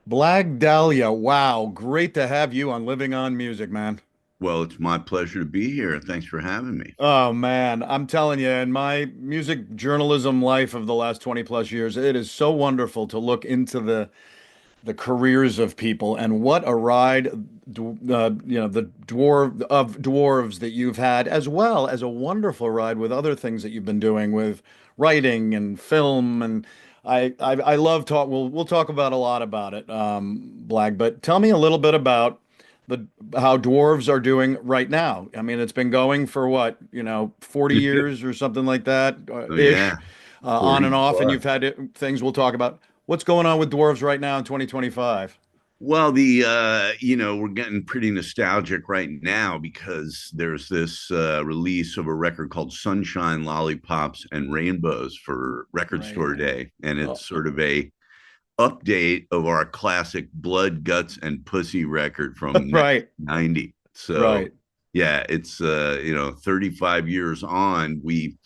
Blag Dahlia, wow, great to have you on Living on Music, man. Well, it's my pleasure to be here. Thanks for having me. Oh man, I'm telling you, in my music journalism life of the last 20 plus years, it is so wonderful to look into the careers of people and what a ride, the dwarves that you've had, as well as a wonderful ride with other things that you've been doing with writing and film. And I love talk. We'll talk about a lot about it, Blag. But tell me a little bit about the how dwarves are doing right now. I mean, it's been going for what, 40 years or something like that, Oh ish, yeah, on 40 and off, and plus. you've had things we'll talk about. What's going on with dwarves right now in 2025? Well, we're getting pretty nostalgic right now because there's this release of a record called Sunshine, Lollipops, and Rainbows for Record Right. Store Day, and Oh, it's sort of a update of our classic Blood, Guts, and Pussy record from right, 1990. So right, yeah, it's 35 years on. We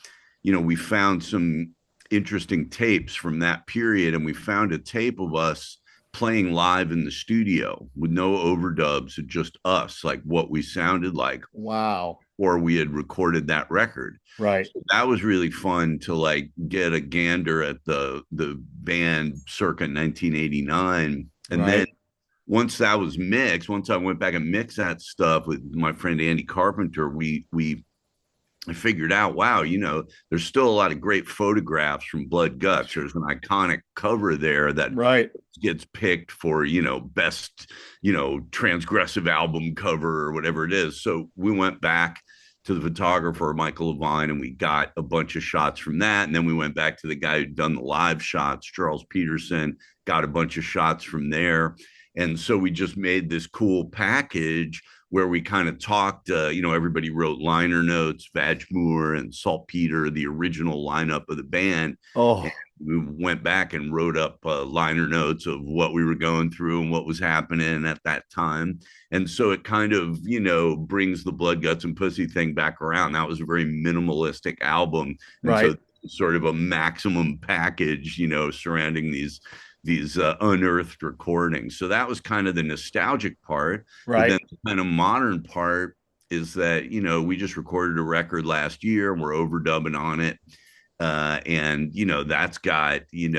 found some interesting tapes from that period, and we found a tape of us playing live in the studio with no overdubs, just us, like what we sounded like, wow, or we had recorded that record. right, So that was really fun to like get a gander at the band circa 1989. And then right. once I went back and mixed that stuff with my friend Andy Carpenter, we figured out, wow, there's still a lot of great photographs from Blood Guts. There's an iconic cover there that Right. gets picked for, best, transgressive album cover or whatever it is. So we went back to the photographer, Michael Levine, and we got a bunch of shots from that. And then we went back to the guy who'd done the live shots, Charles Peterson, got a bunch of shots from there. And so we just made this cool package where we kind of talked, everybody wrote liner notes, Vag Moore and Saltpeter, the original lineup of the band. And Oh, we went back and wrote up liner notes of what we were going through and what was happening at that time. And so it kind of, brings the Blood, Guts, and Pussy thing back around. That was a very minimalistic album. And so right, sort of a maximum package, surrounding these unearthed recordings. So that was kind of the nostalgic part. But then right. the kind of modern part is that, we just recorded a record last year and we're overdubbing on it. And that's got Nick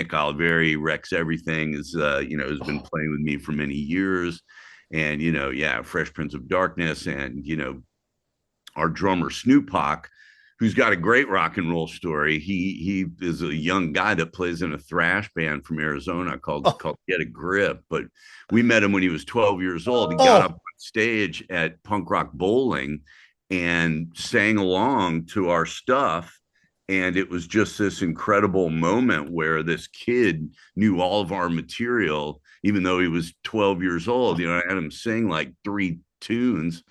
Oliveri, Rex Everything is has been Oh, playing with me for many years, and yeah, Fresh Prince of Darkness, and our drummer Snoop Hawk, who's got a great rock and roll story. He is a young guy that plays in a thrash band from Arizona called oh, Get a Grip. But we met him when he was 12 years old. He got up oh, on stage at Punk Rock Bowling and sang along to our stuff. And it was just this incredible moment where this kid knew all of our material, even though he was 12 years old. I had him sing like three tunes,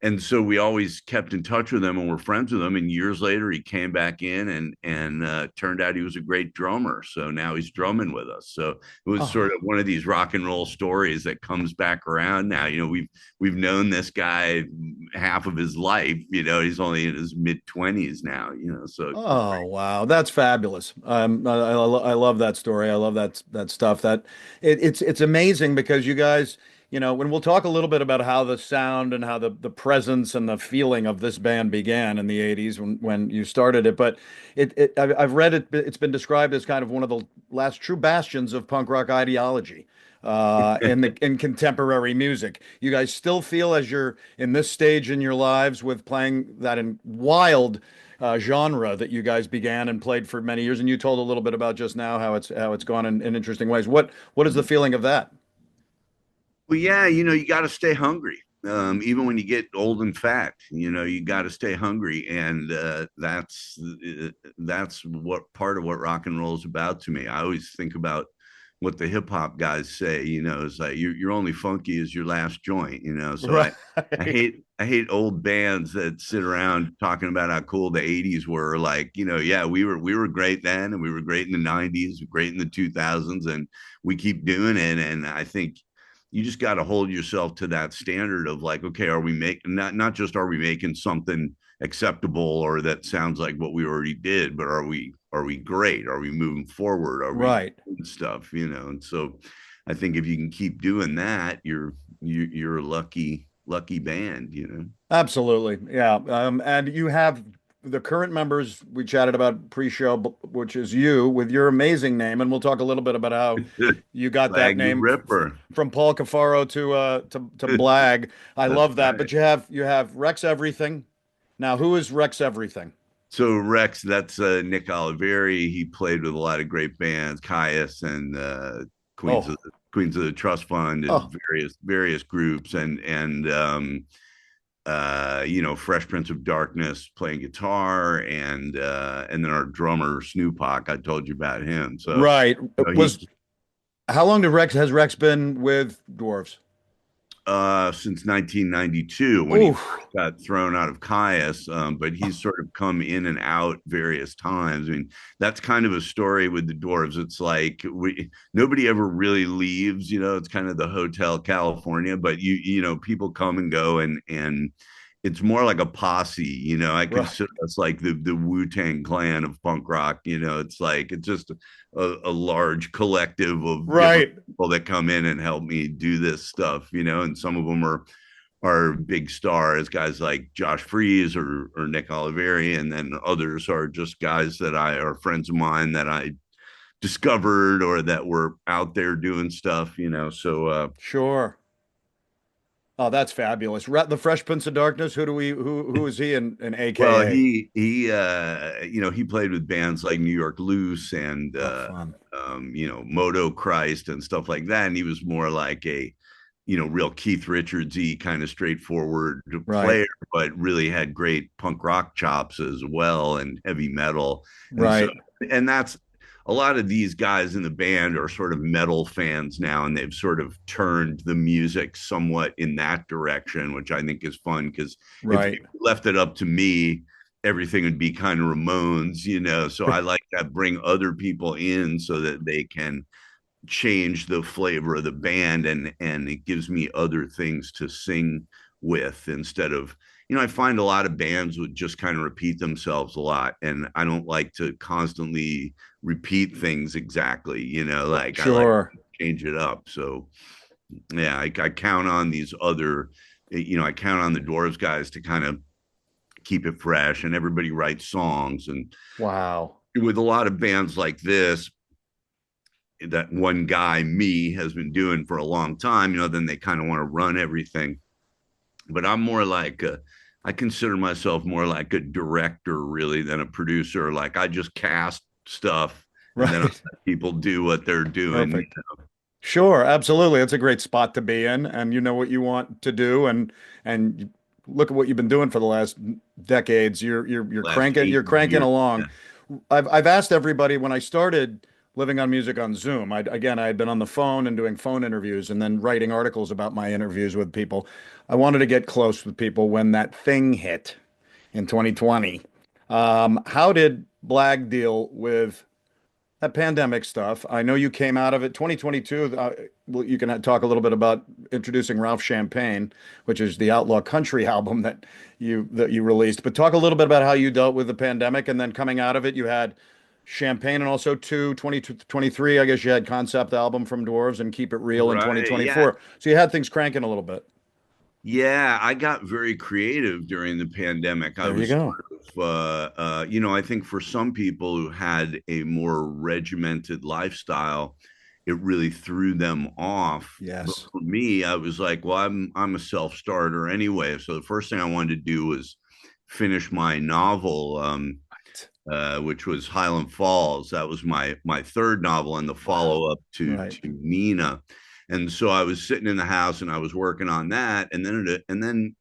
and so we always kept in touch with him and we're friends with him. And years later he came back in and turned out he was a great drummer, so now he's drumming with us. So it was sort oh. of one of these rock and roll stories that comes back around now. We've known this guy half of his life. He's only in his mid-20s now, so it's been Oh wow, that's fabulous. I love that story. I love that stuff. It's amazing because you guys, when we'll talk a little bit about how the sound and how the presence and the feeling of this band began in the '80s when you started it. But I've read it. It's been described as kind of one of the last true bastions of punk rock ideology. In contemporary music, you guys still feel as you're in this stage in your lives with playing that in wild genre that you guys began and played for many years, and you told a little bit about just now how it's gone in interesting ways. What is the feeling of that? Well, yeah, you got to stay hungry. Even when you get old and fat, you got to stay hungry, and that's what part of what rock and roll is about to me. I always think about what the hip hop guys say, is like you're only funky as your last joint, So Right. I hate old bands that sit around talking about how cool the 80s were. Like, yeah, we were great then, and we were great in the 90s, great in the 2000s, and we keep doing it. And I think you just got to hold yourself to that standard of like, okay, are we making not just are we making something acceptable or that sounds like what we already did, but are we great? Are we moving forward? Are we Right. doing stuff? And so I think if you can keep doing that, you're a lucky band. Absolutely. Yeah. And you have the current members we chatted about pre-show, which is you with your amazing name. And we'll talk a little bit about how you got that Flag the name Ripper. from Paul Cafaro to Blag. I That's love that. right. But you have Rex Everything. Now, who is Rex Everything? So Rex, that's Nick Oliveri. He played with a lot of great bands, Caius and Queens of Oh, Queens of the Trust Fund, and oh, various groups, and Fresh Prince of Darkness playing guitar, and then our drummer Snoopak. I told you about him. So right. Was he how long did Rex has Rex been with Dwarves? since 1992 when he Oh, first got thrown out of Caius, but he's sort of come in and out various times. I mean, that's kind of a story with the Dwarves. It's like nobody ever really leaves. It's kind of the Hotel California, but people come and go, and it's more like a posse. I right. consider us like the Wu-Tang Clan of punk rock. It's just a large collective of different Right. people that come in and help me do this stuff, and some of them are big stars, guys like Josh Freese or Nick Oliveri, and then others are just guys that are friends of mine that I discovered or that were out there doing stuff, So Sure. Oh, that's fabulous. The Fresh Prince of Darkness. Who is he in well, AKA? he played with bands like New York Loose and Oh, fun. Moto Christ and stuff like that. And he was more like a real Keith Richards-y kind of straightforward Right. player, but really had great punk rock chops as well and heavy metal. And so, Right. and that's a lot of these guys in the band are sort of metal fans now, and they've sort of turned the music somewhat in that direction, which I think is fun because if you Right. left it up to me, everything would be kind of Ramones. So I like to bring other people in so that they can change the flavor of the band, and it gives me other things to sing with instead of I find a lot of bands would just kind of repeat themselves a lot, and I don't like to constantly repeat things exactly, like I like Sure. to change it up. So yeah, I count on these other I count on the Dwarves guys to kind of keep it fresh, and everybody writes songs, and Wow. with a lot of bands like this that one guy, me, has been doing for a long time, then they kind of want to run everything. But I'm more like I consider myself more like a director, really, than a producer. Like I just cast stuff and then I Right. let people do what they're doing. Perfect. Sure. Absolutely. It's a great spot to be in, and you know what you want to do, and look at what you've been doing for the last decades. You're Last cranking eight you're cranking years. Yeah. along. I've asked everybody when I started living on music on Zoom. I had been on the phone and doing phone interviews and then writing articles about my interviews with people. I wanted to get close with people when that thing hit in 2020. How did Blag deal with that pandemic stuff? I know you came out of it 2022. Well, you can talk a little bit about introducing Ralph Champagne, which is the Outlaw Country album that you released. But talk a little bit about how you dealt with the pandemic, and then coming out of it, you had Champagne, and also 2023. I guess you had concept album from Dwarves and Keep It Real in Right. Yeah. 2024. So you had things cranking a little bit. Yeah, I got very creative during the pandemic. I There you was go. sort of, I think for some people who had a more regimented lifestyle, it really threw them off. But Yes. for me, I was like, well, I'm a self-starter anyway. So the first thing I wanted to do was finish my novel, which was Highland Falls. That was my third novel and the Wow. follow-up to Right. Nina. And so I was sitting in the house and I was working on that. And then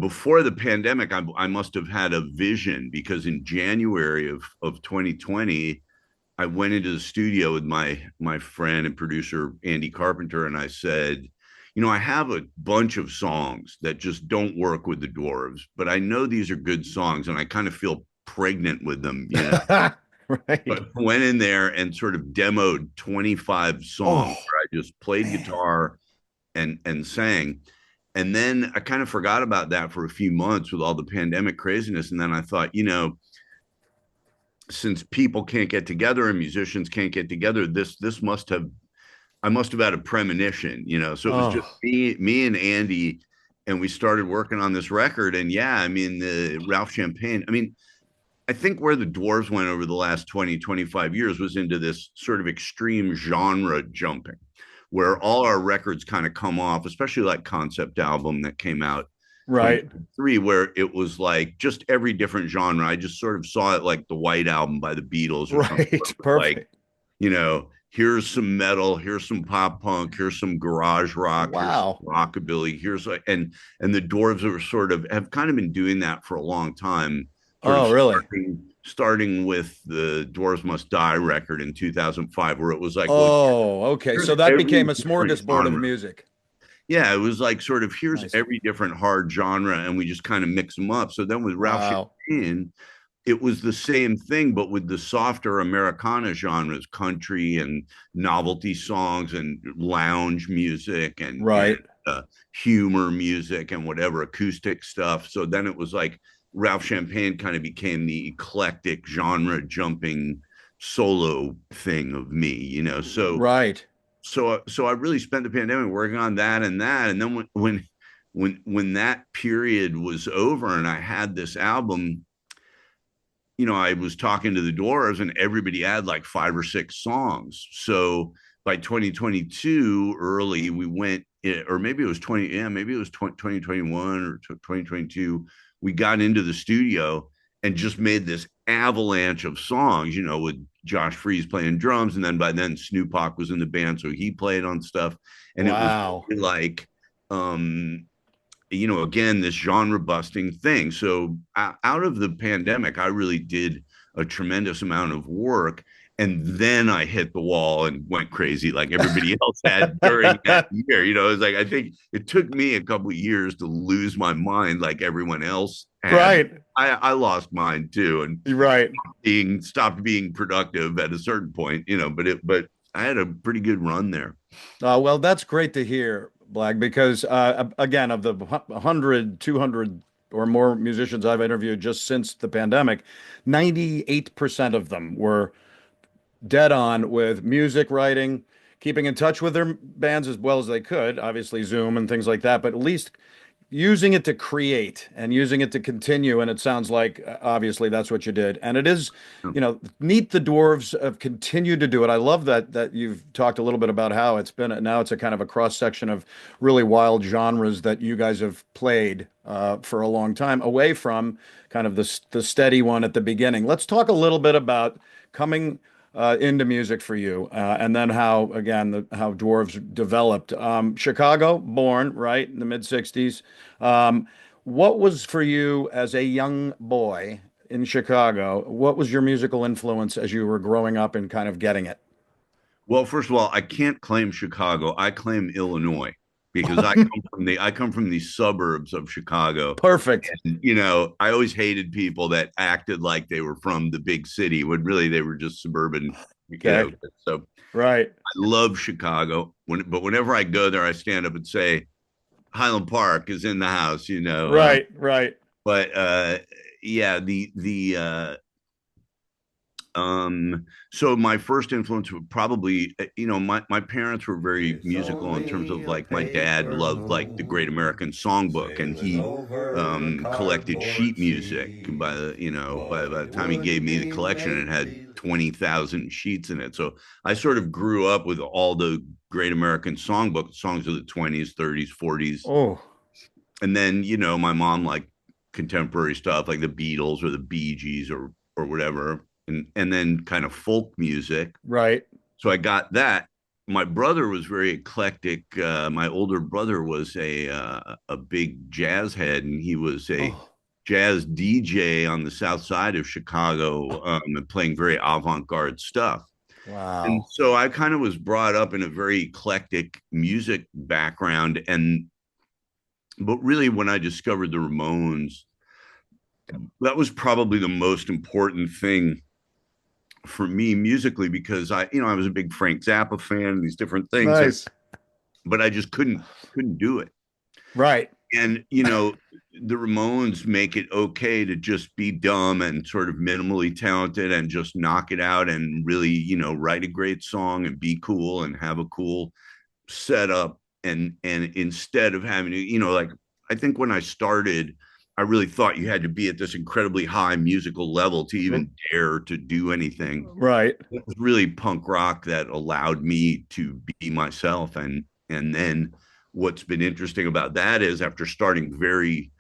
before the pandemic, I must have had a vision because in January of 2020, I went into the studio with my friend and producer Andy Carpenter, and I said, you know, I have a bunch of songs that just don't work with the Dwarves, but I know these are good songs, and I kind of feel pregnant with them, you know. Right. But went in there and sort of demoed 25 songs Oh, where I just played man. guitar and sang. And then I kind of forgot about that for a few months with all the pandemic craziness. And then I thought, you know, since people can't get together and musicians can't get together, this must have I must have had a premonition, you know. So it was just Oh, me and Andy, and we started working on this record. And yeah, I mean, the Ralph Champagne. I mean, I think where the Dwarves went over the last 20, 25 years was into this sort of extreme genre jumping, where all our records kind of come off, especially like Concept Album that came out right. 2003, where it was like just every different genre. I just sort of saw it like the White Album by the Beatles or something. Right. Like, Perfect. you know, here's some metal, here's some pop punk, here's some garage rock, here's Wow. some rockabilly, here's like, and the Dwarves are sort of have kind of been doing that for a long time, sort of Oh, really? starting with the Dwarves Must Die record in 2005, where it was like, well, Oh, okay. here's So that every became a different smorgasbord of genre. music. Yeah, it was like sort of here's Nice. every different hard genre, and we just kind of mix them up. So then with Ralph Wow. Champagne, it was the same thing, but with the softer Americana genres, country and novelty songs and lounge music and Right. humor music and whatever acoustic stuff. So then it was like Ralph Champagne kind of became the eclectic genre jumping solo thing of me, you know. Right. So I really spent the pandemic working on that and that, and then when that period was over and I had this album, you know, I was talking to the Dwarves and everybody had like 5 or 6 songs. So by 2022, early, we went, or maybe it was 20, yeah, maybe it was 2021 or 2022. We got into the studio and just made this avalanche of songs, you know, with Josh Freese playing drums. And then by then, Snoop Hawk was in the band. So he played on stuff. And it was Wow. like, you know, again, this genre busting thing. So out of the pandemic, I really did a tremendous amount of work. And then I hit the wall and went crazy like everybody else had during that year. You know, it was like, I think it took me a couple of years to lose my mind like everyone else had. Right. I lost mine too and You're right. stopped being productive at a certain point, you know, but I had a pretty good run there. Well, that's great to hear, Blag, because again, of the 100, 200 or more musicians I've interviewed just since the pandemic, 98% of them were dead on with music writing, keeping in touch with their bands as well as they could, obviously Zoom and things like that, but at least using it to create and using it to continue. And it sounds like obviously that's what you did. And it is, neat the Dwarves have continued to do it. I love that you've talked a little bit about how it's been now it's a kind of a cross section of really wild genres that you guys have played for a long time, away from kind of the steady one at the beginning. Let's talk a little bit about coming into music for you, and then how again how Dwarves developed. Chicago, born right in the mid '60s. What was for you as a young boy in Chicago? What was your musical influence as you were growing up and kind of getting it? Well, first of all, I can't claim Chicago. I claim Illinois because I come from the suburbs of Chicago. Perfect. And, you know, I always hated people that acted like they were from the big city when really they were just suburban, you know. Okay. So Right. I love Chicago. But whenever I go there, I stand up and say Highland Park is in the house, you know. Right. Right. But yeah, so my first influence would probably, you know, my parents were very It's musical in terms only of a like my dad paper loved like the Great moon American Songbook and sailing he over the collected sheet cardboard music. sea. By the, you know, by But the it time he gave wouldn't me the be collection, it had lately. 20,000 sheets in it. So I sort of grew up with all the Great American Songbook songs of the 20s, 30s, 40s. Oh, And then, you know, my mom like contemporary stuff like the Beatles or the Bee Gees or whatever, and then kind of folk music. right. So I got that. My brother was very eclectic. My older brother was a big jazz head, and he was a Oh, jazz DJ on the south side of Chicago, and playing very avant garde stuff. And Wow. so I kind of was brought up in a very eclectic music background. And, but really, when I discovered the Ramones, that was probably the most important thing for me musically because I was a big Frank Zappa fan and these different things. And, Nice. but I just couldn't do it. Right. And, the Ramones make it okay to just be dumb and sort of minimally talented and just knock it out and really, write a great song and be cool and have a cool setup. And instead of having to, like I think when I started, I really thought you had to be at this incredibly high musical level to R- even dare to do anything. Right. It was really punk rock that allowed me to be myself. And then what's been interesting about that is after starting very,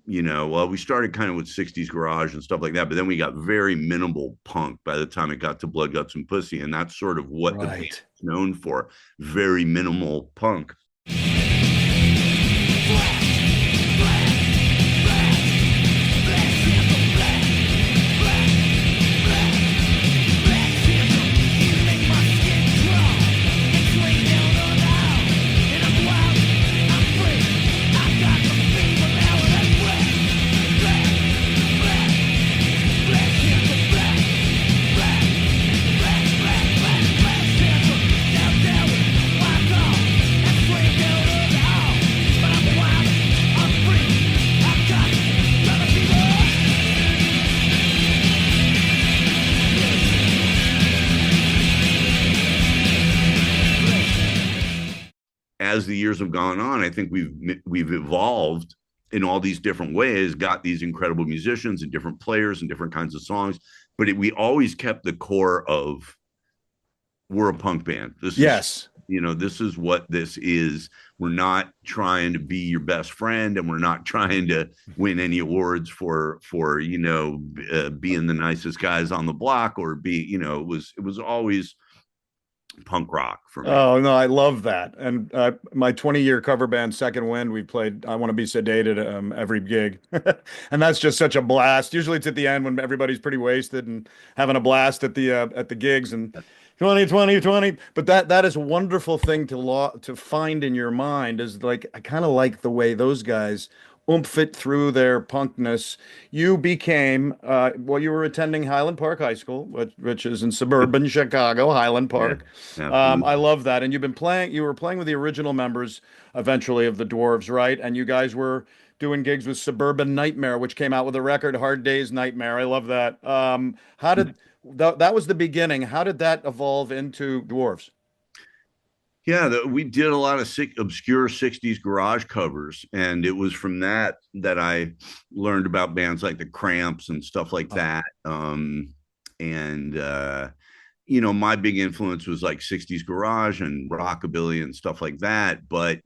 well, we started kind of with 60s garage and stuff like that, but then we got very minimal punk by the time it got to Blood, Guts, and Pussy. And that's sort of what the band Right. is known for, very minimal punk. As the years have gone on, I think we've evolved in all these different ways, got these incredible musicians and different players and different kinds of songs, but we always kept the core of we're a punk band. Yes. This is what this is. We're not trying to be your best friend, and we're not trying to win any awards for being the nicest guys on the block or it was always punk rock for me. Oh no, I love that. And my 20-year cover band, Second Wind, we played "I Want to Be Sedated" every gig, and that's just such a blast. Usually, it's at the end when everybody's pretty wasted and having a blast at the gigs and 20, 20, 20. But that is a wonderful thing to find in your mind. Is like I kind of like the way those guys oomph it through their punkness. You became well, you were attending Highland Park High School, which is in suburban Chicago, Highland Yeah, Park. I absolutely. love that. And you were playing with the original members eventually of the Dwarves, right? And you guys were doing gigs with Suburban Nightmare, which came out with a record, Hard Day's Nightmare. I love that. How did that was the beginning. How did that evolve into Dwarves? Yeah, we did a lot of obscure 60s garage covers. And it was from that I learned about bands like the Cramps and stuff like Oh, that. And, my big influence was like 60s garage and rockabilly and stuff like that. But,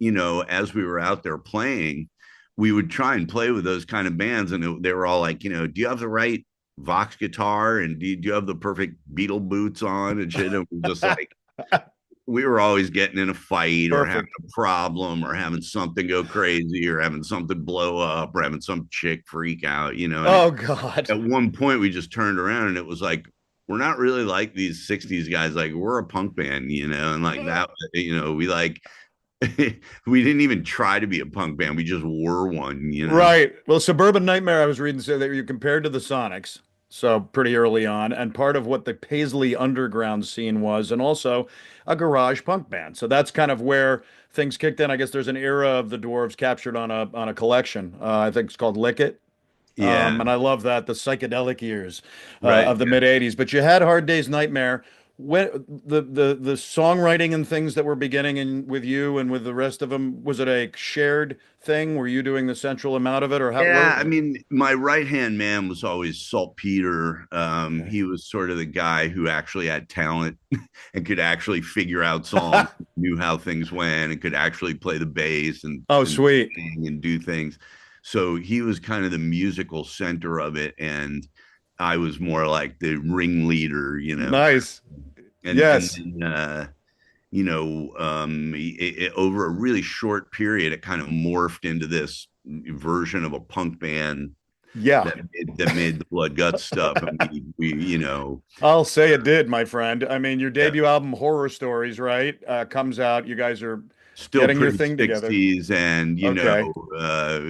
as we were out there playing, we would try and play with those kind of bands. And they were all like, do you have the right Vox guitar? And do you have the perfect Beetle boots on and shit? And we're just like, we were always getting in a fight or having perfect. a problem or having something go crazy or having something blow up or having some chick freak out, and Oh God. at one point we just turned around and it was like we're not really like these 60s guys, like we're a punk band, and like that, we like we didn't even try to be a punk band, we just were one. Right. Well, Suburban Nightmare, I was reading, said that you compared to the Sonics, so pretty early on, and part of what the Paisley underground scene was, and also a garage punk band. So that's kind of where things kicked in. I guess there's an era of the Dwarves captured on a collection. I think it's called Lick It. Yeah, And I love that the psychedelic years right. of the mid '80s. But you had Hard Day's Nightmare. When the songwriting and things that were beginning in with you and with the rest of them, was it a shared thing? Were you doing the central amount of it, or how? Where? Yeah, I mean, my right hand man was always Saltpeter. Okay. He was sort of the guy who actually had talent and could actually figure out songs, knew how things went, and could actually play the bass and Oh, and sweet. sing and do things. So he was kind of the musical center of it, and I was more like the ringleader. Nice. And Yes. then, over a really short period, it kind of morphed into this version of a punk band Yeah. that made the blood guts stuff, and we I'll say it did, my friend. I mean, your yeah, debut album, Horror Stories, right? Comes out. You guys are still getting your pretty thing together. 60s, and Okay.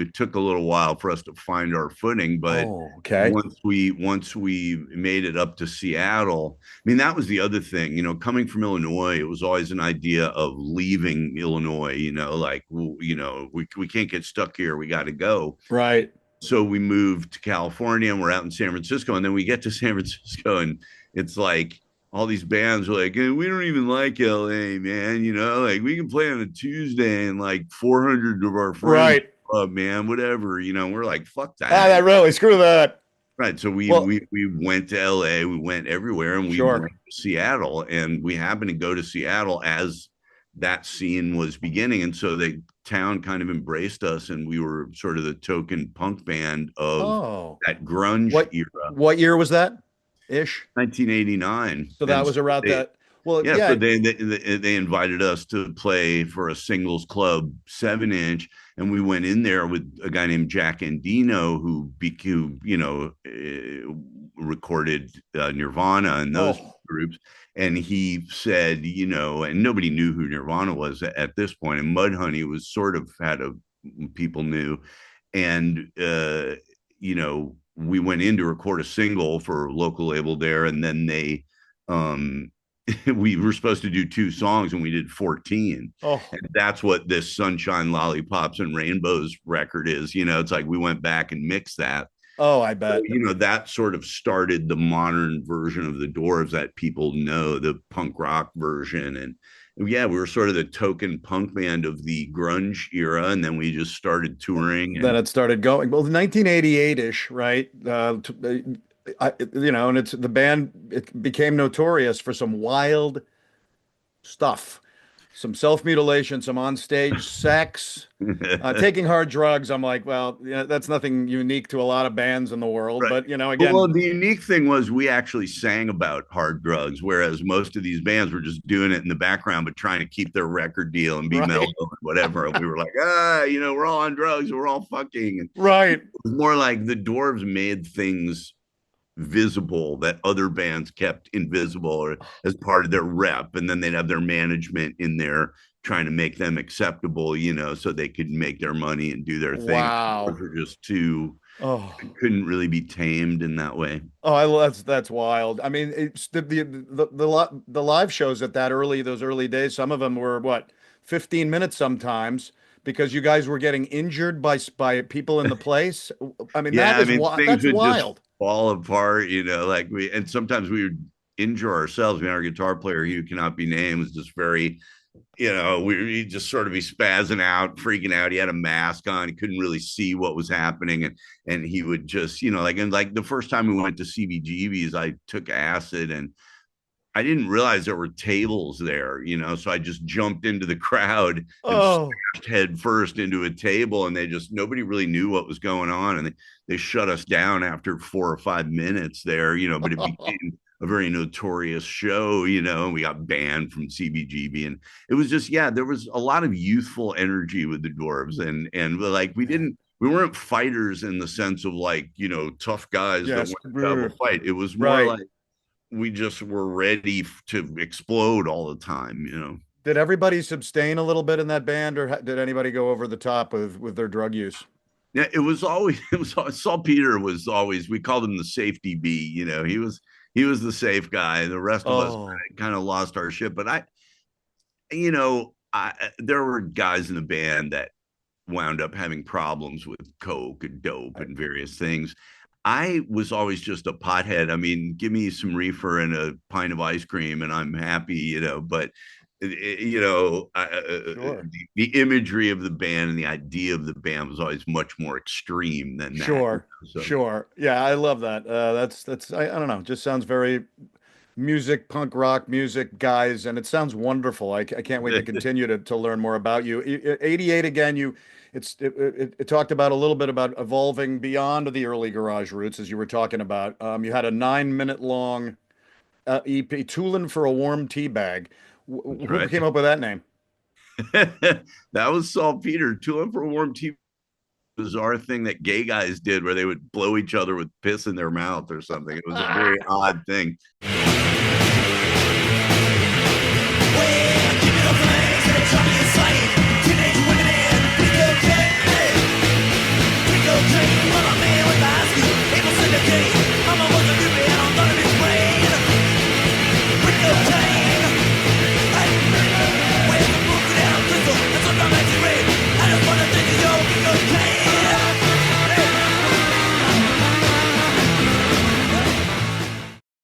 it took a little while for us to find our footing, but Oh, okay. once we made it up to Seattle, I mean, that was the other thing, coming from Illinois, it was always an idea of leaving Illinois, like, well, we can't get stuck here, we got to go. Right. So we moved to California, and we're out in San Francisco. And then we get to San Francisco, and it's like all these bands are like, hey, we don't even like LA, man. Like we can play on a Tuesday and like 400 of our friends, Right. man, whatever. We're like, fuck Ah, that. that really, screw that. Right. So we, Well, we, we went to LA, we went everywhere, and we sure. went to Seattle. And we happened to go to Seattle as that scene was beginning. And so the town kind of embraced us, and we were sort of the token punk band of Oh, that grunge what era, what year was that? Ish. 1989. So that And was so around they, that. Well, yeah, so yeah. they invited us to play for a singles club 7 inch, and we went in there with a guy named Jack Endino who became, recorded Nirvana and those Oh, groups. And he said, and nobody knew who Nirvana was at this point, and Mudhoney was sort of had a people knew, and we went in to record a single for a local label there, and then they um we were supposed to do 2 songs, and we did 14. oh, And that's what this Sunshine, Lollipops, and Rainbows record is. It's like we went back and mixed that. oh, I So, bet. that sort of started the modern version of the Dwarves that people know, the punk rock version. And yeah, we were sort of the token punk band of the grunge era. And then we just started touring. Then And it started going. Well, 1988-ish, right? And it's the band. It became notorious for some wild stuff, some self-mutilation, some on-stage sex, taking hard drugs. I'm like, well, yeah, that's nothing unique to a lot of bands in the world. right. But Well, again, the unique thing was we actually sang about hard drugs, whereas most of these bands were just doing it in the background, but trying to keep their record deal and be mellow right, and whatever. And we were like, we're all on drugs, we're all fucking. And right. it was more like the Dwarves made things visible that other bands kept invisible, or as part of their rep. And then they'd have their management in there trying to make them acceptable, so they could make their money and do their thing. Wow. Dwarves were just too, Oh. couldn't really be tamed in that way. Oh, that's wild. I mean, it's the live shows at those early days. Some of them were what, 15 minutes sometimes because you guys were getting injured by people in the place. I mean, Yeah, I mean, things that's would just wild. fall apart, like and sometimes we would injure ourselves. I mean, our guitar player, who cannot be named, was just very, he'd just sort of be spazzing out, freaking out. He had a mask on, he couldn't really see what was happening, and he would just, like the first time we went to CBGB's, I took acid, and I didn't realize there were tables there, so I just jumped into the crowd and Oh, smashed head first into a table, and nobody really knew what was going on, and they shut us down after 4 or 5 minutes there, but it became a very notorious show, and we got banned from CBGB, and it was just, yeah, there was a lot of youthful energy with the Dwarves, and like we weren't fighters in the sense of like, tough guys that yes, went to have a fight. It was more right. like we just were ready to explode all the time. Did everybody abstain a little bit in that band, or did anybody go over the top with their drug use? Yeah, it was Saltpeter was always, we called him the safety bee. He was the safe guy. The rest of us Oh, kind of lost our shit. But I there were guys in the band that wound up having problems with coke and dope and various things. I was always just a pothead. I mean, give me some reefer and a pint of ice cream, and I'm happy, But sure, the imagery of the band and the idea of the band was always much more extreme than that. sure, So sure. Yeah, I love that. That's I don't know. Just sounds very music, punk rock music, guys, and it sounds wonderful. I can't wait to continue to learn more about you. 88 again, it talked about a little bit about evolving beyond the early garage roots as you were talking about. You had a 9 minute long EP, Toolin' for a Warm Tea Bag. that's Who right. came up with that name? That was saltpeter. Too for a warm tea. bizarre thing that gay guys did where they would blow each other with piss in their mouth or something. It was a very odd thing.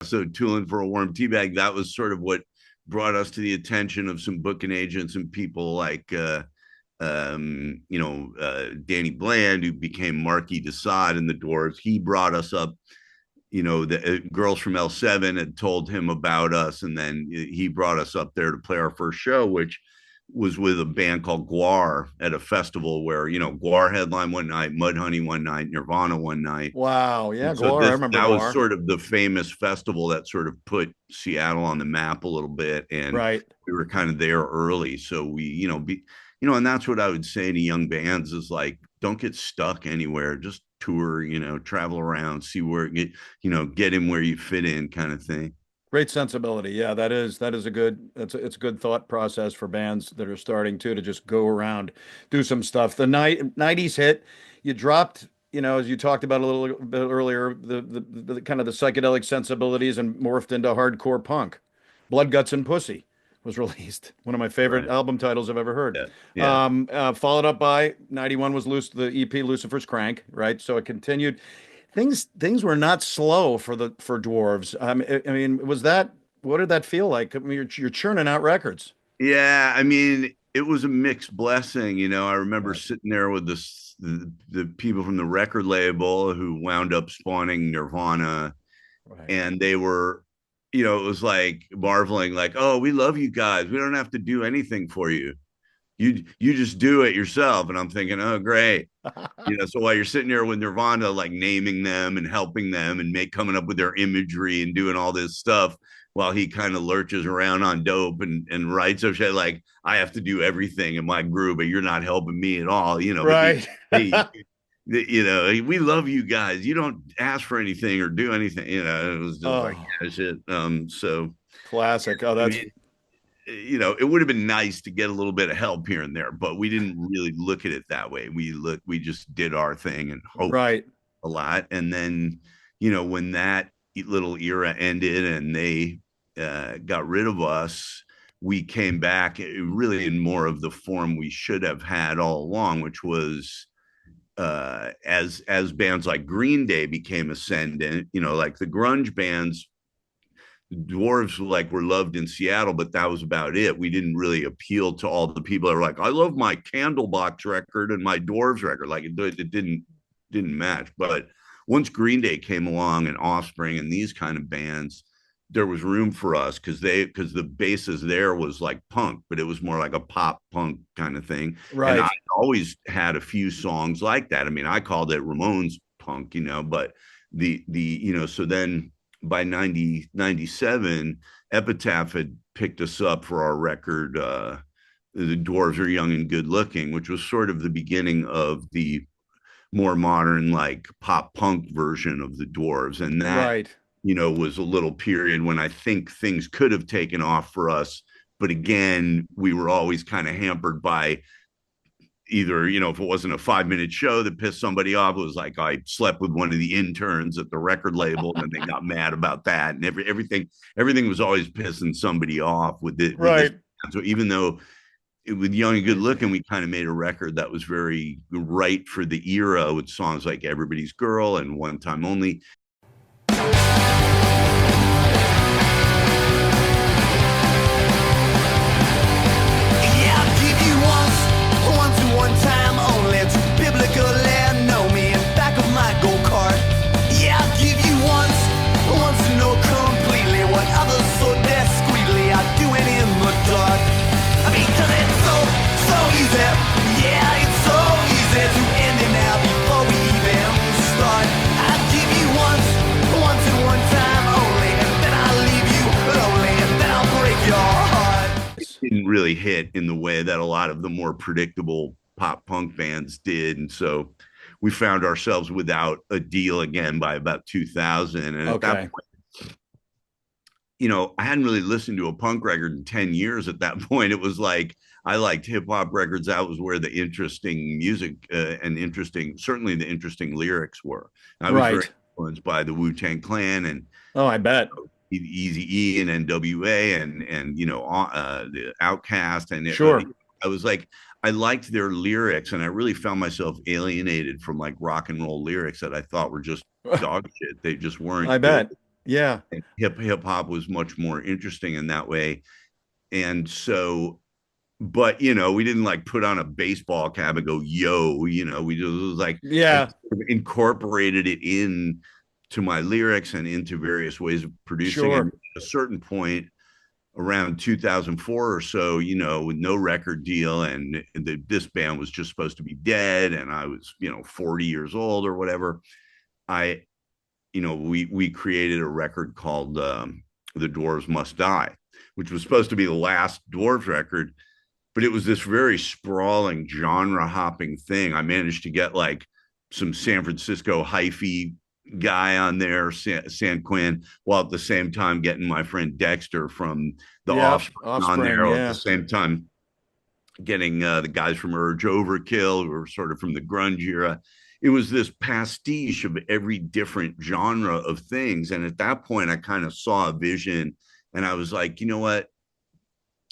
So tooling for a warm tea bag, that was sort of what brought us to the attention of some booking agents and people like Danny Bland, who became Marquis de Sade in the Dwarves. He brought us up. The girls from L7 had told him about us, and then he brought us up there to play our first show, which was with a band called Gwar at a festival where, Gwar headline one night, Mudhoney one night, Nirvana one night. Wow. Yeah, So Gwar. I remember that Gwar. was sort of the famous festival that sort of put Seattle on the map a little bit. And right. We were kind of there early. So we, and that's what I would say to young bands is like, don't get stuck anywhere. Just tour, travel around, see where, get in where you fit in kind of thing. Great sensibility. Yeah, it's a good thought process for bands that are starting to just go around, do some stuff. The 90s hit, you dropped, as you talked about a little bit earlier, the kind of the psychedelic sensibilities and morphed into hardcore punk. Blood, Guts, and Pussy was released. One of my favorite album titles I've ever heard. Yeah. Followed up by 91 was the EP Lucifer's Crank, right? So it continued. Things were not slow for Dwarves. I mean, what did that feel like? I mean, you're churning out records. Yeah, I mean, it was a mixed blessing. I remember sitting there with the people from the record label who wound up spawning Nirvana, and they were, it was like marveling, like, oh, we love you guys. We don't have to do anything for you. You just do it yourself. And I'm thinking, oh, great. So while you're sitting there with Nirvana, like naming them and helping them and coming up with their imagery and doing all this stuff while he kind of lurches around on dope and writes of shit like, I have to do everything in my group, but you're not helping me at all, Right. We love you guys. You don't ask for anything or do anything, it was just like, yeah, shit. So classic. Oh, that's, it would have been nice to get a little bit of help here and there, but we didn't really look at it that way. We just did our thing and hoped a lot. And then, when that little era ended and they got rid of us, we came back really in more of the form we should have had all along, which was as bands like Green Day became ascendant, like the grunge bands. Dwarves were loved in Seattle, but that was about it. We didn't really appeal to all the people that were like, I love my Candlebox record and my Dwarves record. Like it didn't match. But once Green Day came along and Offspring and these kind of bands, there was room for us because the basis there was like punk, but it was more like a pop punk kind of thing. Right. And I always had a few songs like that. I mean, I called it Ramones punk, but so then by 97, Epitaph had picked us up for our record, The Dwarves Are Young and Good Looking, which was sort of the beginning of the more modern, like pop punk version of the Dwarves. And that, was a little period when I think things could have taken off for us. But again, we were always kind of hampered by either, if it wasn't a 5-minute show that pissed somebody off, it was like I slept with one of the interns at the record label and they got mad about that. And everything was always pissing somebody off with it. Right. So even though with Young and Good Looking, we kind of made a record that was very right for the era with songs like Everybody's Girl and One Time Only. One time only to biblically know me in back of my go-kart. Yeah, I'll give you once to know completely what others so discreetly are doing in the dark. I mean, 'cause it's so easy. Yeah, it's so easy to end it now before we even start. I'll give you once and one time only, and then I'll leave you lonely, and then I'll break your heart. It didn't really hit in the way that a lot of the more predictable pop punk bands did. And so we found ourselves without a deal again by about 2000. And at that Okay. point, I hadn't really listened to a punk record in 10 years at that point. It was like I liked hip hop records. That was where the interesting music and certainly the interesting lyrics were. I was very Right. influenced by the Wu-Tang Clan and Oh, I bet. Easy E and NWA and the Outcast Sure. I was like I liked their lyrics and I really found myself alienated from like rock and roll lyrics that I thought were just dog shit. They just I weren't good. bet. Yeah. And hip hop was much more interesting in that way. And so, but we didn't like put on a baseball cap and go, yo, we just it was like I Yeah. sort of incorporated it in to my lyrics and into various ways of producing. And Sure. at a certain point around 2004 or so, with no record deal and this band was just supposed to be dead. And I was, 40 years old or whatever. I, we created a record called The Dwarves Must Die, which was supposed to be the last Dwarves record, but it was this very sprawling genre hopping thing. I managed to get like some San Francisco hyphy guy on there, San Quinn, while at the same time getting my friend Dexter from the Yeah. Offspring on Offspring. there, at the Yeah. same time getting the guys from Urge Overkill, who were sort of from the grunge era. It was this pastiche of every different genre of things. And at that point, I kind of saw a vision and I was like, you know what?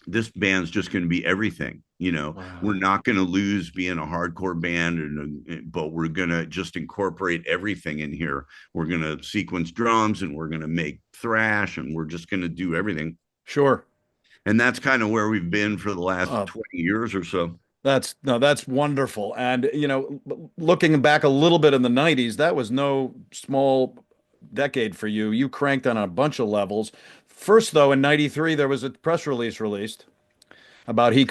This band's just going to be everything. Wow. We're not going to lose being a hardcore band, but we're going to just incorporate everything in here. We're going to sequence drums and we're going to make thrash and we're just going to do everything. Sure. And that's kind of where we've been for the last Uh, 20 years or so. that's wonderful. And looking back a little bit in the 90s, that was no small decade for you. You cranked on a bunch of levels. First, though, in 93, there was a press release released about he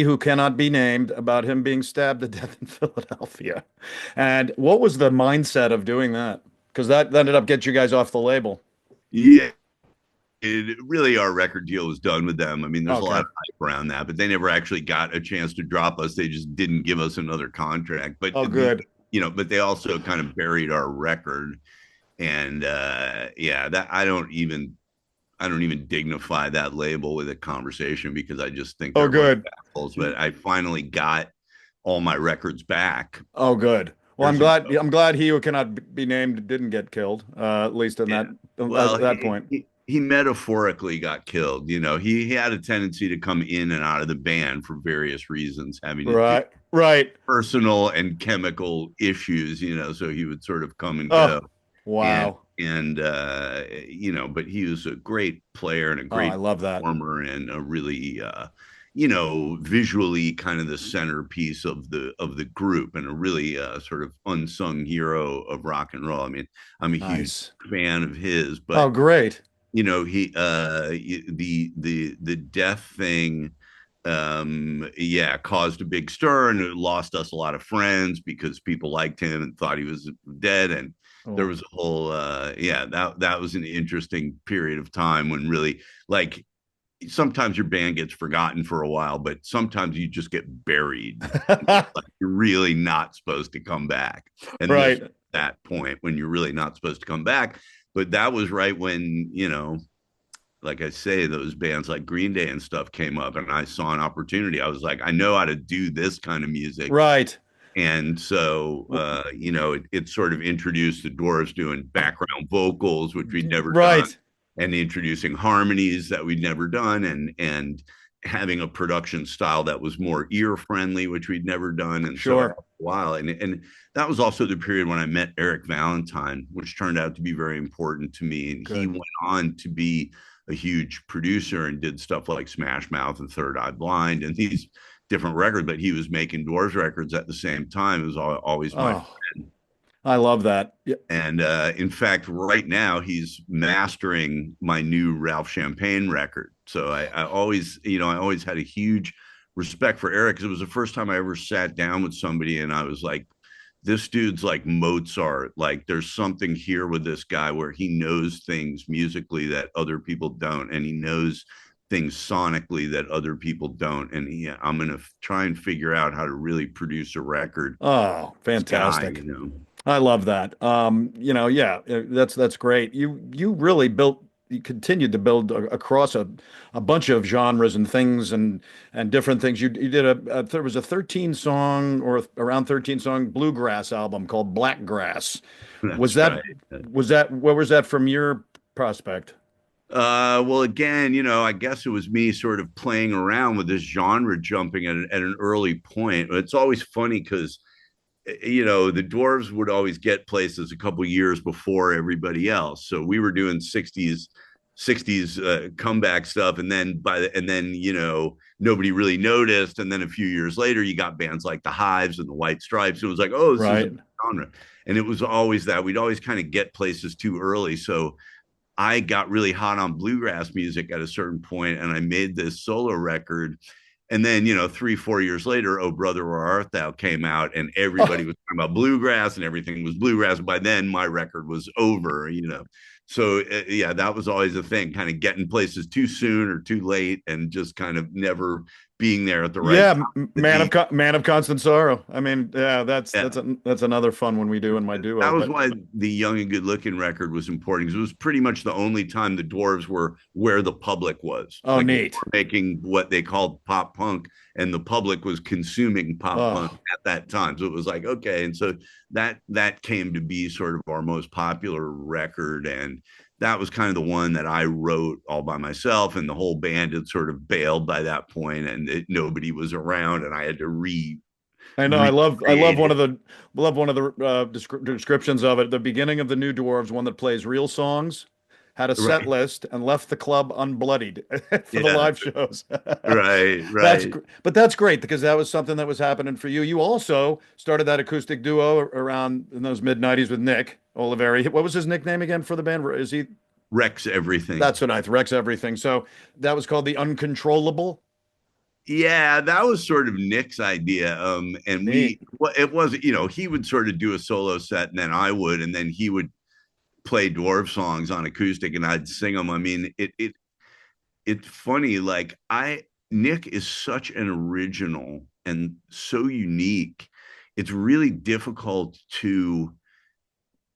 who cannot be named, about him being stabbed to death in Philadelphia. And what was the mindset of doing that? Because that ended up getting you guys off the label. Yeah. Really, our record deal was done with them. I mean, there's a lot Okay. of hype around that, but they never actually got a chance to drop us. They just didn't give us another contract. But Oh, good. but they also kind of buried our record. And yeah, that I don't even dignify that label with a conversation because I just think Oh, they're good. assholes. But I finally got all my records back Oh, good. Well, I'm years glad. ago. I'm glad he who cannot be named didn't get killed. At least in Yeah. that Well, at that point. he metaphorically got killed. He had a tendency to come in and out of the band for various reasons, having to do Right. Right. personal and chemical issues. So he would sort of come and Oh, go. and wow. and but he was a great player and a Oh, I great love that. performer and a really visually kind of the centerpiece of the group and a really sort of unsung hero of rock and roll. I mean, I'm a huge Nice. fan of his, Oh, but great. he the death thing yeah, caused a big stir and it lost us a lot of friends because people liked him and thought he was dead. And there Oh, was a whole yeah, that was an interesting period of time when really like sometimes your band gets forgotten for a while, but sometimes you just get buried. Like you're really not supposed to come back. And this right. that point when you're really not supposed to come back. But that was right when, like I say, those bands like Green Day and stuff came up, and I saw an opportunity. I was like, I know how to do this kind of music. Right. And so, it sort of introduced the Dwarves doing background vocals, which we'd never done, Right. and introducing harmonies that we'd never done, and having a production style that was more ear friendly, which we'd never done. And so, after Sure. a while, and that was also the period when I met Eric Valentine, which turned out to be very important to me. And he Good. went on to be a huge producer and did stuff like Smash Mouth and Third Eye Blind and these different records, but he was making Dwarves records at the same time. It was always my Oh, I love that. Yeah. and in fact, right now he's mastering my new Ralph Champagne record. So I always, I always had a huge respect for Eric because it was the first time I ever sat down with somebody and I was like, this dude's like Mozart. Like there's something here with this guy where he knows things musically that other people don't. And he knows things sonically that other people don't. And yeah, I'm gonna try and figure out how to really produce a record. Oh, This guy, fantastic. I love that. Yeah, that's great. You really built, you continued to build across a bunch of genres and things and different things. You did there was a 13 song or around 13 song bluegrass album called Blackgrass. Was That's that right. where was that from your prospect? Well, again, I guess it was me sort of playing around with this genre jumping at an early point. It's always funny because the dwarves would always get places a couple years before everybody else. So we were doing 60s comeback stuff, and then nobody really noticed. And then a few years later, you got bands like the Hives and the White Stripes. It was like, oh, this is a Right. genre. And it was always that we'd always kind of get places too early. So I got really hot on bluegrass music at a certain point, and I made this solo record. And then, 3, 4 years later, Oh Brother, Where Art Thou came out, and everybody was talking about bluegrass and everything was bluegrass. By then, my record was over. So, yeah, that was always a thing, kind of getting places too soon or too late and just kind of never being there at the right Yeah, time. man of constant sorrow. I mean, yeah, Yeah, that's another fun one we do in my duo. that was But why the Young and Good Looking record was important, because it was pretty much the only time the Dwarves were where the public was. oh, Like, they neat. were making what they called pop punk, and the public was consuming pop punk Oh, at that time. So it was like, okay. And so that came to be sort of our most popular record. And that was kind of the one that I wrote all by myself, and the whole band had sort of bailed by that point, and nobody was around, and I had to I know. I recreate it. love one of the descriptions of it. The beginning of the New Dwarves, one that plays real songs, had a set Right. list and left the club unbloodied for the Yeah. live shows. Right. Right. But that's great because that was something that was happening for you. You also started that acoustic duo around in those mid '90s with Nick Oliveri. What was his nickname again for the band? Is he? Wrecks everything. That's what I Rex Everything. So that was called the Uncontrollable. Yeah, that was sort of Nick's idea. And Neat. it was, he would sort of do a solo set, and then I would, and then he would play dwarf songs on acoustic, and I'd sing them. I mean, it's funny. Like, Nick is such an original and so unique. It's really difficult to,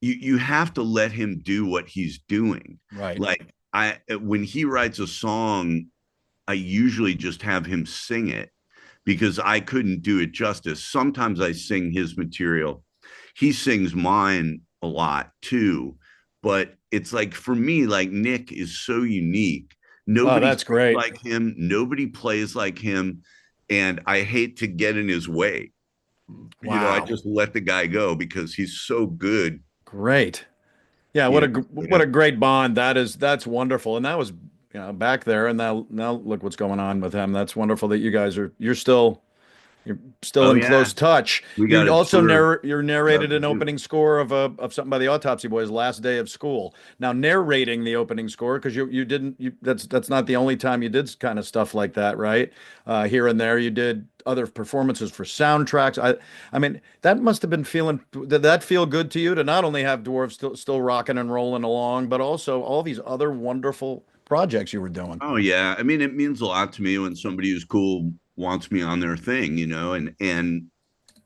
you have to let him do what he's doing. Right. Like, when he writes a song, I usually just have him sing it because I couldn't do it justice. Sometimes I sing his material. He sings mine a lot too. But it's like, for me, like, Nick is so unique. Oh, Nobody that's sings great. like him. Nobody plays like him. And I hate to get in his way. I Wow. just let the guy go because he's so good. Great. Yeah, You what a great bond. That's wonderful. And that was back there and now look what's going on with him. That's wonderful that you're still Oh in yeah, close touch. we got You a also tour you're stuff narrated to an do. opening score of something by the Autopsy Boys, Last Day of School. Now narrating the opening score because you didn't you that's not the only time you did kind of stuff like that, right? Here and there you did other performances for soundtracks. I mean that must have been did that feel good to you to not only have Dwarves still rocking and rolling along, but also all these other wonderful projects you were doing. Oh yeah, I mean, it means a lot to me when somebody who's cool wants me on their thing, and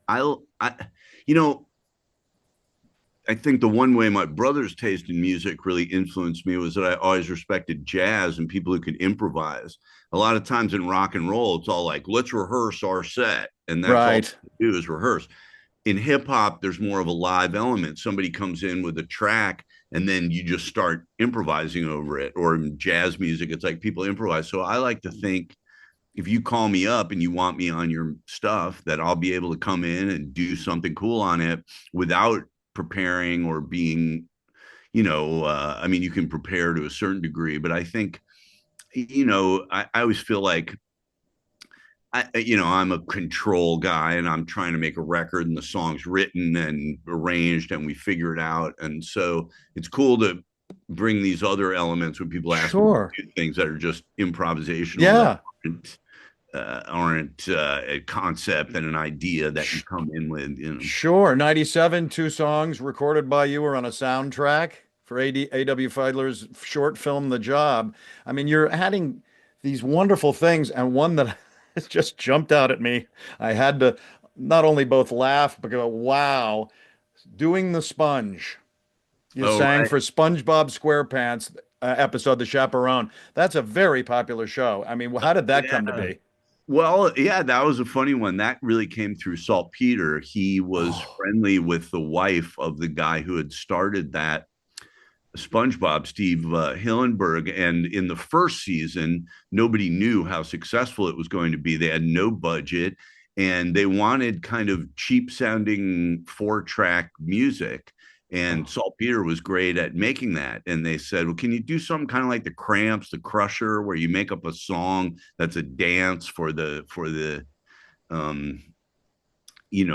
I, you know, I think the one way my brother's taste in music really influenced me was that I always respected jazz and people who could improvise. A lot of times in rock and roll, it's all like, let's rehearse our set, and that's all Right. we do is rehearse. In hip hop, there's more of a live element. Somebody comes in with a track, and then you just start improvising over it. Or in jazz music, it's like people improvise. So I like to think, if you call me up and you want me on your stuff, that I'll be able to come in and do something cool on it without preparing or being, I mean, you can prepare to a certain degree, but I think, I always feel like I'm a control guy, and I'm trying to make a record, and the song's written and arranged and we figure it out. And so it's cool to bring these other elements when people ask me Sure. to do things that are just improvisational, that Yeah. aren't a concept and an idea that you come in with. Sure. 97, two songs recorded by you were on a soundtrack for A.W. Feidler's short film, The Job. I mean, you're adding these wonderful things, and one that just jumped out at me. I had to not only both laugh but go, "Wow!" Doing the sponge. You Oh, sang right. for SpongeBob SquarePants episode, The Chaperone. That's a very popular show. I mean, how did that come to Yeah. be? Well, yeah, that was a funny one. That really came through Saltpeter. He was Oh, friendly with the wife of the guy who had started that SpongeBob, Steve Hillenburg. And in the first season, nobody knew how successful it was going to be. They had no budget and they wanted kind of cheap sounding 4-track music. And oh, Saltpeter was great at making that. And they said, well, can you do something kind of like the Cramps, the Crusher, where you make up a song that's a dance um,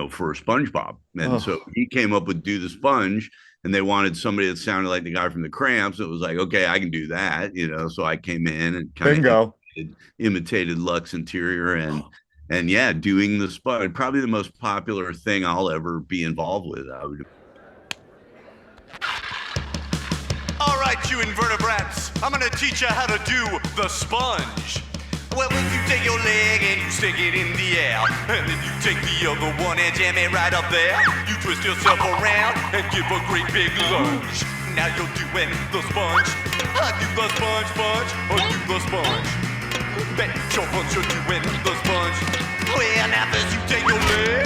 for SpongeBob. And so oh, he came up with Do the Sponge, and they wanted somebody that sounded like the guy from the Cramps. It was like, okay, I can do that. So I came in and kind of bingo. imitated Lux Interior and yeah, doing the Sponge, probably the most popular thing I'll ever be involved with. I would. All right, you invertebrates, I'm gonna teach you how to do the sponge. Well, if you take your leg and you stick it in the air, and then you take the other one and jam it right up there, you twist yourself around and give a great big lunge. Now you're doing the sponge. I do the sponge, I do the sponge. Bet your bunch you're doing the sponge. Well, now first you take your leg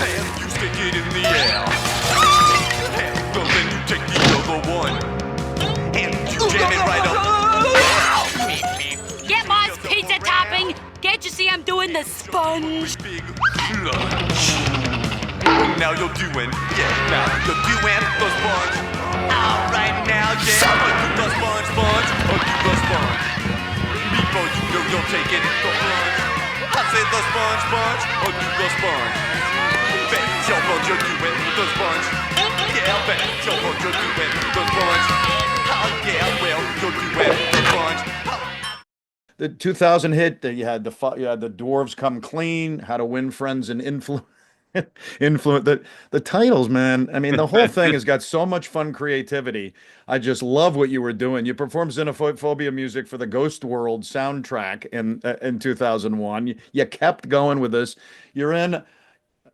and you stick it in the air. And then you take the other one and you jam it right up. Get my pizza topping! Can't you see I'm doing the sponge? Big lunch. Now you're doing the sponge. All right, now, yeah, do the sponge, do the sponge. Before you know you're taking the plunge. I say the sponge, do the sponge. Bet your bunch you're doing the sponge. Yeah, bet your bunch you're doing the sponge. Oh yeah, well, you're doing the sponge. The 2000 hit that you had the Dwarves Come Clean, How to Win Friends and Influence. Influence the titles, man. I mean, the whole thing has got so much fun creativity. I just love what you were doing. You performed xenophobia music for the Ghost World soundtrack in 2001. You kept going with this. You're in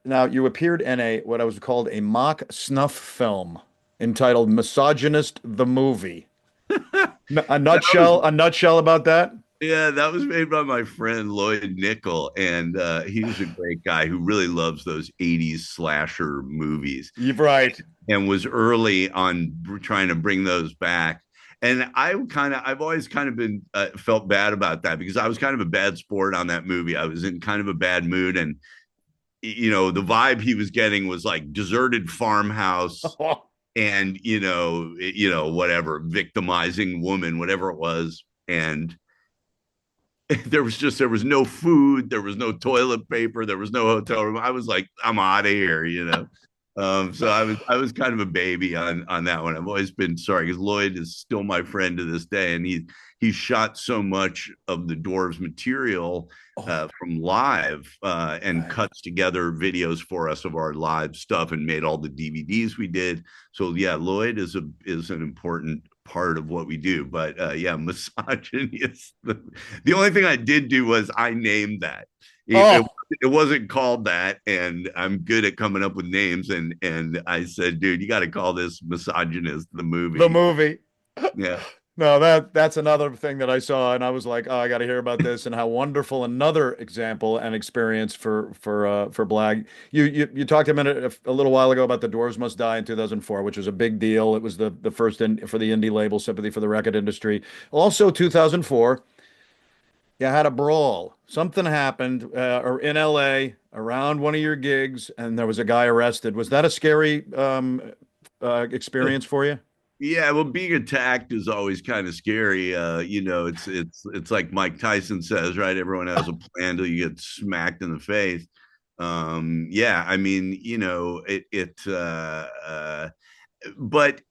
now. You appeared in a what I was called a mock snuff film entitled "Misogynist the Movie." Was A nutshell about that. Yeah, that was made by my friend Lloyd Nickel, and he's a great guy who really loves those '80s slasher movies, You're right. and was early on trying to bring those back. And I've always kind of been felt bad about that because I was kind of a bad sport on that movie. I was in kind of a bad mood, and the vibe he was getting was like deserted farmhouse, and whatever, victimizing woman, whatever it was, and there was no food, there was no toilet paper, there was no hotel room. I was like, I'm out of here. So I was kind of a baby on that one. I've always been sorry because Lloyd is still my friend to this day, and he shot so much of the Dwarves material from live and Right. cuts together videos for us of our live stuff and made all the DVDs we did. So yeah, Lloyd is an important part of what we do. But yeah, misogyny is the only thing I did do was I named that. It, Oh, it wasn't called that, and I'm good at coming up with names. And I said, dude, you got to call this Misogynist the the movie. movie. Yeah. No, that's another thing that I saw, and I was like, oh, I got to hear about this, and how wonderful another example and experience for Blag. You talked a little while ago about the Dwarves Must Die in 2004, which was a big deal. It was the first for the indie label, Sympathy for the Record Industry. Also, 2004, you had a brawl. Something happened, or in LA around one of your gigs, and there was a guy arrested. Was that a scary experience for you? Yeah, well, being attacked is always kind of scary. It's like Mike Tyson says, right? Everyone has a plan till you get smacked in the face. Yeah, I mean, but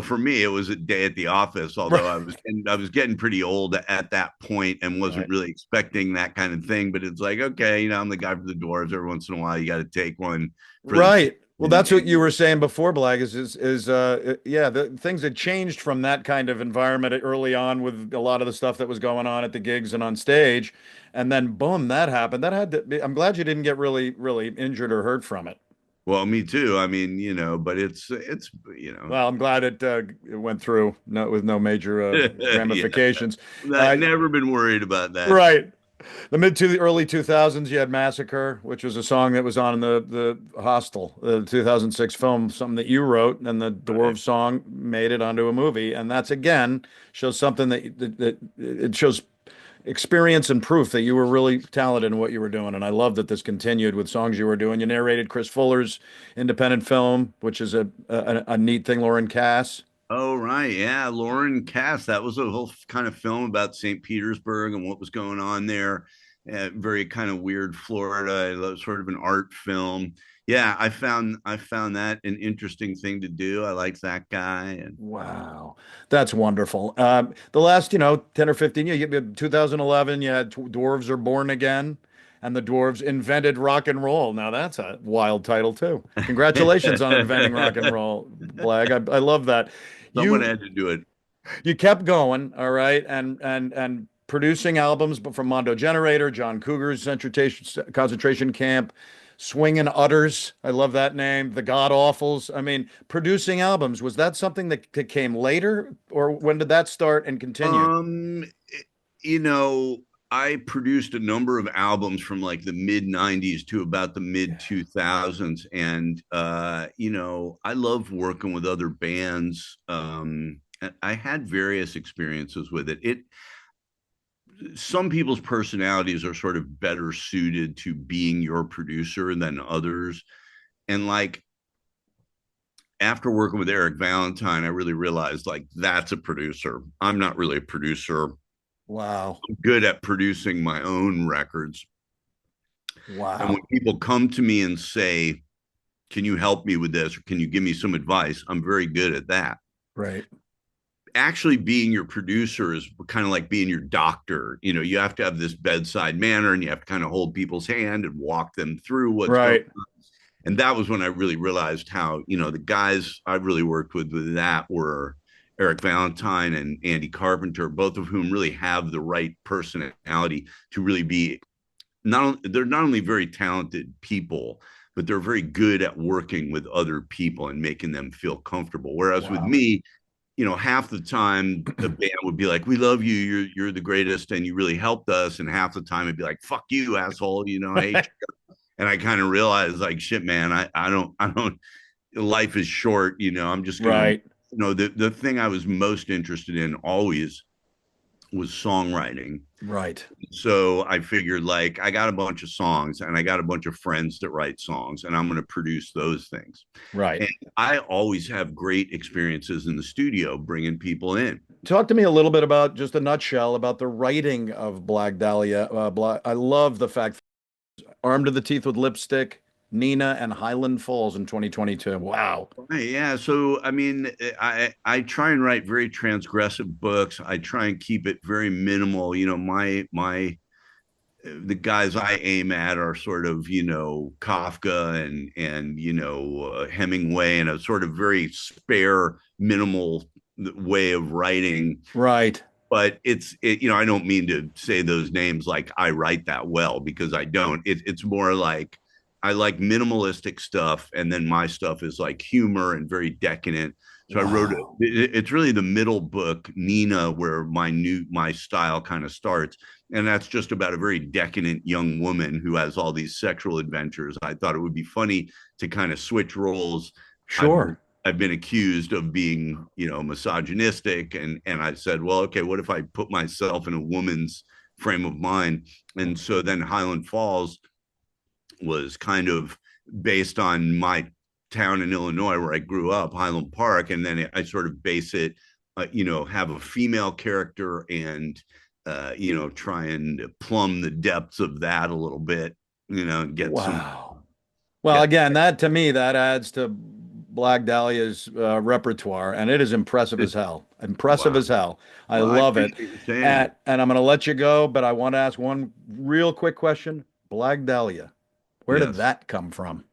for me, it was a day at the office. Although Right. I was getting pretty old at that point and wasn't Right. really expecting that kind of thing. But it's like, okay, I'm the guy for the Dwarves. Every once in a while, you got to take one for the Right. Well, that's what you were saying before, Blag, yeah, the things had changed from that kind of environment early on with a lot of the stuff that was going on at the gigs and on stage. And then boom, that happened. That had to be, I'm glad you didn't get really injured or hurt from it. Well, me too. I mean, but it's Well, I'm glad it went through with no major yeah, ramifications. I've Uh, never been worried about that. right. The early 2000s, you had Massacre, which was a song that was on the Hostel, the 2006 film, something that you wrote, and the Right. Dwarves song made it onto a movie. And that's again shows something that it shows experience and proof that you were really talented in what you were doing. And I love that this continued with songs you were doing. You narrated Chris Fuller's independent film, which is a neat thing, Lauren Cass. Oh, right. Yeah. Lauren Cass. That was a whole kind of film about St. Petersburg and what was going on there. Very kind of weird Florida. It was sort of an art film. Yeah, I found that an interesting thing to do. I like that guy. And Wow, that's wonderful. The last, 10 or 15 years, 2011, you had Dwarves Are Born Again, and the Dwarves invented rock and roll. Now that's a wild title too. Congratulations on inventing rock and roll, Blag. I love that. someone You had to do it. you kept going, all right, and producing albums, but from Mondo Generator, John Cougar's concentration camp, Swingin' Utters. I love that name. The God Awfuls. I mean, producing albums, was that something that came later, or when did that start and continued? Um, you know, I produced a number of albums from like the mid 90s to about the mid 2000s. And, I love working with other bands. I had various experiences with it. Some people's personalities are sort of better suited to being your producer than others. And like after working with Eric Valentine, I really realized like that's a producer. I'm not really a producer. Wow. I'm good at producing my own records. And Wow. when people come to me and say, can you help me with this? Or can you give me some advice? I'm very good at that. Right. Actually being your producer is kind of like being your doctor. You have to have this bedside manner and you have to kind of hold people's hand and walk them through what's going Right. on. And that was when I really realized how, the guys I really worked with that were Eric Valentine and Andy Carpenter, both of whom really have the right personality to really be they're not only very talented people, but they're very good at working with other people and making them feel comfortable. Whereas with Wow. me, half the time the band would be like, "We love you. You're the greatest, and you really helped us." And half the time it'd be like, "Fuck you, asshole." I hate you. And I kind of realized, like, shit, man, I don't. Life is short. I'm just gonna. Right. The thing I was most interested in always was songwriting. Right. So I figured, like, I got a bunch of songs and I got a bunch of friends that write songs, and I'm going to produce those things. Right. And I always have great experiences in the studio bringing people in. Talk to me a little bit about just a nutshell about the writing of Blag Dahlia. I love the fact Armed to the Teeth with Lipstick, Nina, and Highland Falls in 2022. Wow. Right, yeah. So, I mean, I try and write very transgressive books. I try and keep it very minimal. The guys I aim at are sort of, Kafka and Hemingway, and a sort of very spare, minimal way of writing. Right. But I don't mean to say those names like I write that well, because I don't. It's more like I like minimalistic stuff, and then my stuff is like humor and very decadent. So I wrote Wow. it's really the middle book, Nina, where my style kind of starts, and that's just about a very decadent young woman who has all these sexual adventures. I thought it would be funny to kind of switch roles. I've Sure. I've been accused of being, misogynistic, and I said, well, okay, what if I put myself in a woman's frame of mind? And so then Highland Falls was kind of based on my town in Illinois where I grew up, Highland Park, and then I sort of base it, have a female character and try and plumb the depths of that a little bit, and get some Wow. Well, get again, that to me, that adds to Blag Dahlia's repertoire, and it is impressive as hell. Impressive wow. as hell. I Well, I love it. appreciate you saying And, that. and I'm going to let you go, but I want to ask one real quick question. Blag Dahlia, Where did Yes. that come from?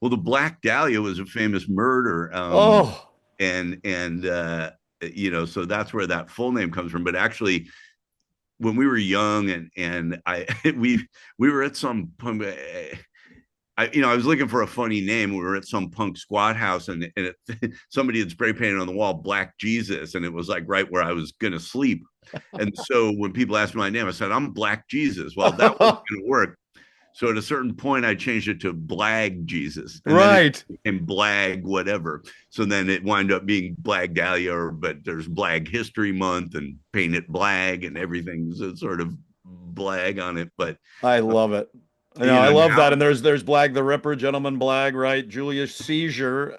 Well, the Black Dahlia was a famous murder. Oh, And so that's where that full name comes from. But actually, when we were young and I we were at some I was looking for a funny name. We were at some punk squat house, and somebody had spray painted on the wall "Black Jesus," and it was like right where I was gonna sleep. And so when people asked me my name, I said I'm Black Jesus. Well, that wasn't gonna work. So at a certain point, I changed it to Blag Jesus, and then it right. became Blag whatever. So then it wound up being Blag Dahlia, but there's Blag History Month and Paint It Blag and everything's sort of Blag on it. But I love it. I love that. now And there's Blag the Ripper, Gentleman Blag, right? Julius Caesar,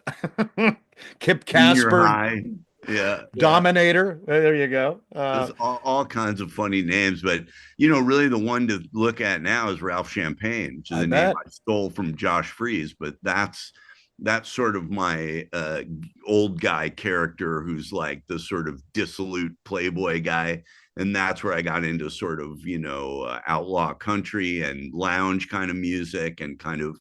Kip Senior Casper, High, yeah, yeah. Dominator. There you go. There's all kinds of funny names, but really the one to look at now is Ralph Champagne, which is I a name bet. I stole from Josh Freese. But that's sort of my old guy character who's like the sort of dissolute playboy guy. And that's where I got into sort of, outlaw country and lounge kind of music and kind of,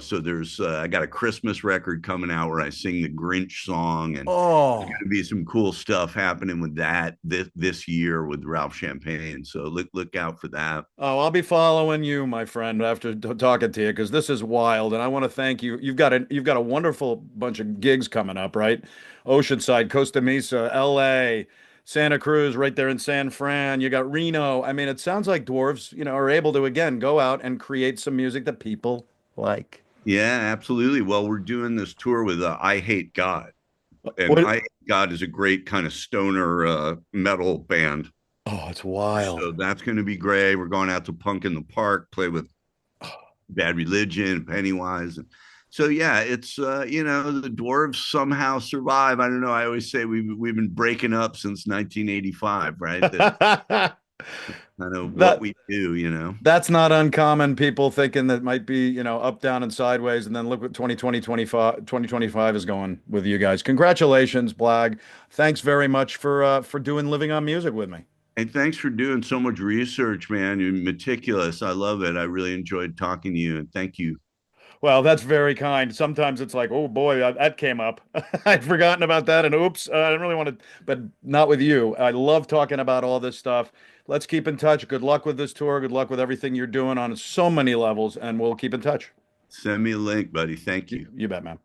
so there's, I got a Christmas record coming out where I sing the Grinch song, and there's Oh, going to be some cool stuff happening with that this year with Ralph Champagne. So look out for that. oh, I'll be following you, my friend, after talking to you because this is wild, and I want to thank you. You've got a wonderful bunch of gigs coming up, right? Oceanside, Costa Mesa, L.A., Santa Cruz, right there in San Fran. You got Reno. I mean, it sounds like Dwarves, are able to again go out and create some music that people like. Yeah, absolutely. Well, we're doing this tour with I Hate God, and I What? Hate God is a great kind of stoner metal band. Oh, it's wild. So that's going to be great. We're going out to Punk in the Park, play with Bad Religion, Pennywise. And so yeah, it's the Dwarves somehow survive. I don't know. I always say we've been breaking up since 1985, right? That's kind of what That we do. that's not uncommon. People thinking that might be, up, down, and sideways, and then look what 2025 is going with you guys. Congratulations, Blag. Thanks very much for doing Living on Music with me. And thanks for doing so much research, man. You're meticulous. I love it. I really enjoyed talking to you, and thank you. Well, that's very kind. Sometimes it's like, oh boy, that came up. I'd forgotten about that, and oops, I didn't really want to, but not with you. I love talking about all this stuff. Let's keep in touch. Good luck with this tour. Good luck with everything you're doing on so many levels, and we'll keep in touch. Send me a link, buddy. Thank You, you. you bet, man.